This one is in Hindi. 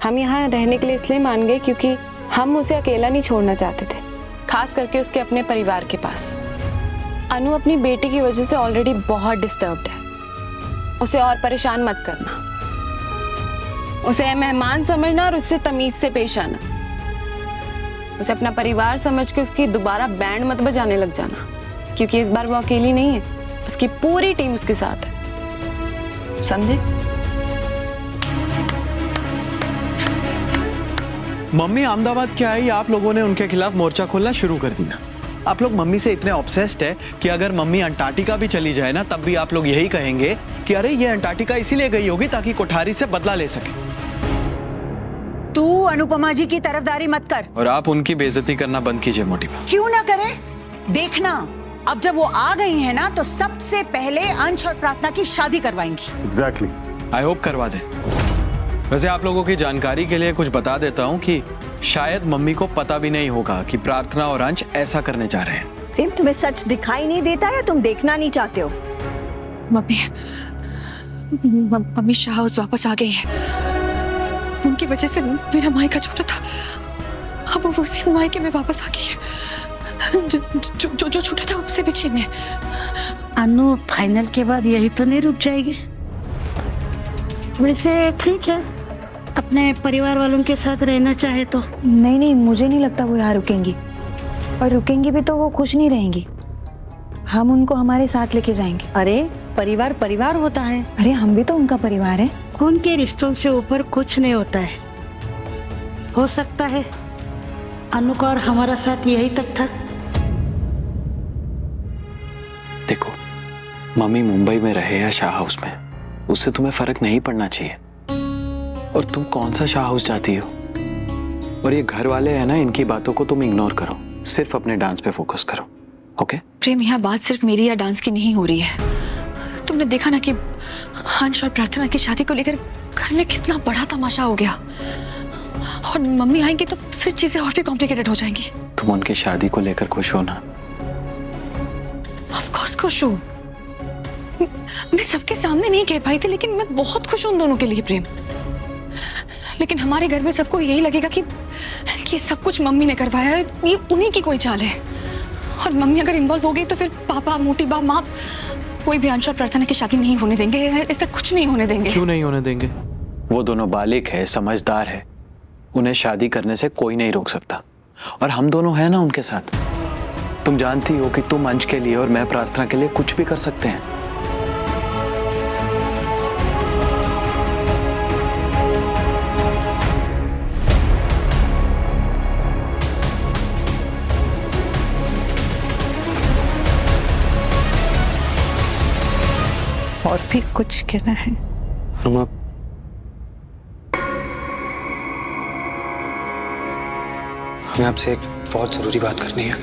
हम यहाँ रहने के लिए इसलिए मान गए क्योंकि हम उसे अकेला नहीं छोड़ना चाहते थे, खास करके उसके अपने परिवार के पास। अनु अपनी बेटी की वजह से ऑलरेडी बहुत डिस्टर्ब्ड है। उसे और परेशान मत करना, उसे मेहमान समझना और उससे तमीज से पेश आना। उसे अपना परिवार समझ के उसकी दोबारा बैंड मत बजाने लग जाना, क्योंकि इस बार वो अकेली नहीं है, उसकी पूरी टीम उसके साथ है, समझे? मम्मी अहमदाबाद क्या आई, आप लोगों ने उनके खिलाफ मोर्चा खोलना शुरू कर दिया। आप लोग मम्मी से इतने ऑब्सेस्ड है कि अगर मम्मी अंटार्कटिका भी चली जाए ना, तब भी आप लोग यही कहेंगे कि अरे ये अंटार्कटिका इसीलिए गई होगी ताकि कोठारी से बदला ले सके। तू अनुपमा जी की तरफदारी मत कर। और आप उनकी बेइज्जती करना बंद कीजिए मोटी बात। क्यों ना करे? देखना, अब जब वो आ गई है ना तो सबसे पहले अंश और प्रार्थना की शादी करवाएंगी। एग्जैक्टली। आई होप करवा दे। वैसे आप लोगों की जानकारी के लिए कुछ बता देता हूँ कि शायद मम्मी को पता भी नहीं होगा कि प्रार्थना और अंश ऐसा करने जा रहे हैं। प्रेम, तुम्हें सच दिखाई नहीं देता या तुम देखना नहीं चाहते हो? मम्मी शाह वापस आ गई है। उनकी वजह से मेरा मायका छोटा था, अब वो उसी मायके में वापस आ गई है। जो छोटा था उससे भी छीनने। अनु फाइनल के बाद यही तो नहीं रुक जाएगी। वैसे ठीक है, अपने परिवार वालों के साथ रहना चाहे तो। नहीं, मुझे नहीं लगता वो यहाँ रुकेंगी, और रुकेंगी भी तो वो खुश नहीं रहेंगी। हम उनको हमारे साथ लेके जाएंगे। अरे परिवार परिवार होता है। अरे हम भी तो उनका परिवार है। खून के रिश्तों से ऊपर कुछ नहीं होता है। हो सकता है अनु का और हमारा साथ यही तक था। देखो, मम्मी मुंबई में रहे या शाह हाउस में, उससे तुम्हें फर्क नहीं पड़ना चाहिए। और तुम कौन सा शाह हाउस जाती हो? और ये घर वाले हैं ना, इनकी बातों को तुम इग्नोर करो, सिर्फ अपने डांस पे फोकस करो। ओके? प्रेम, यहाँ बात सिर्फ मेरी या डांस की नहीं हो रही है। तुमने देखा ना कि अंश और प्रार्थना की शादी को लेकर घर में कितना बड़ा तमाशा हो गया, और मम्मी आएंगी तो फिर चीजें और भी कॉम्प्लिकेटेड हो जाएंगी। तुम उनकी शादी को लेकर खुश हो ना? ऑफ कोर्स खुश हूँ। मैं सबके सामने नहीं कह पाई थी, लेकिन मैं बहुत खुश हूँ उन दोनों के लिए प्रेम। लेकिन हमारे घर में सबको यही लगेगा कि ये सब कुछ मम्मी ने करवाया है, ये उन्हीं की कोई चाल है। और मम्मी अगर इन्वॉल्व हो गई तो फिर पापा, मोटी बा, माँ, कोई भी अंश और प्रार्थना की शादी नहीं होने देंगे। ऐसा कुछ नहीं होने देंगे। क्यों नहीं होने देंगे? वो दोनों बालिग है, समझदार है, उन्हें शादी करने से कोई नहीं रोक सकता। और हम दोनों हैं ना उनके साथ। तुम जानती हो कि तुम अंश के लिए और मैं प्रार्थना के लिए कुछ भी कर सकते हैं। और भी कुछ कहना है? हमें आपसे एक बहुत जरूरी बात करनी है।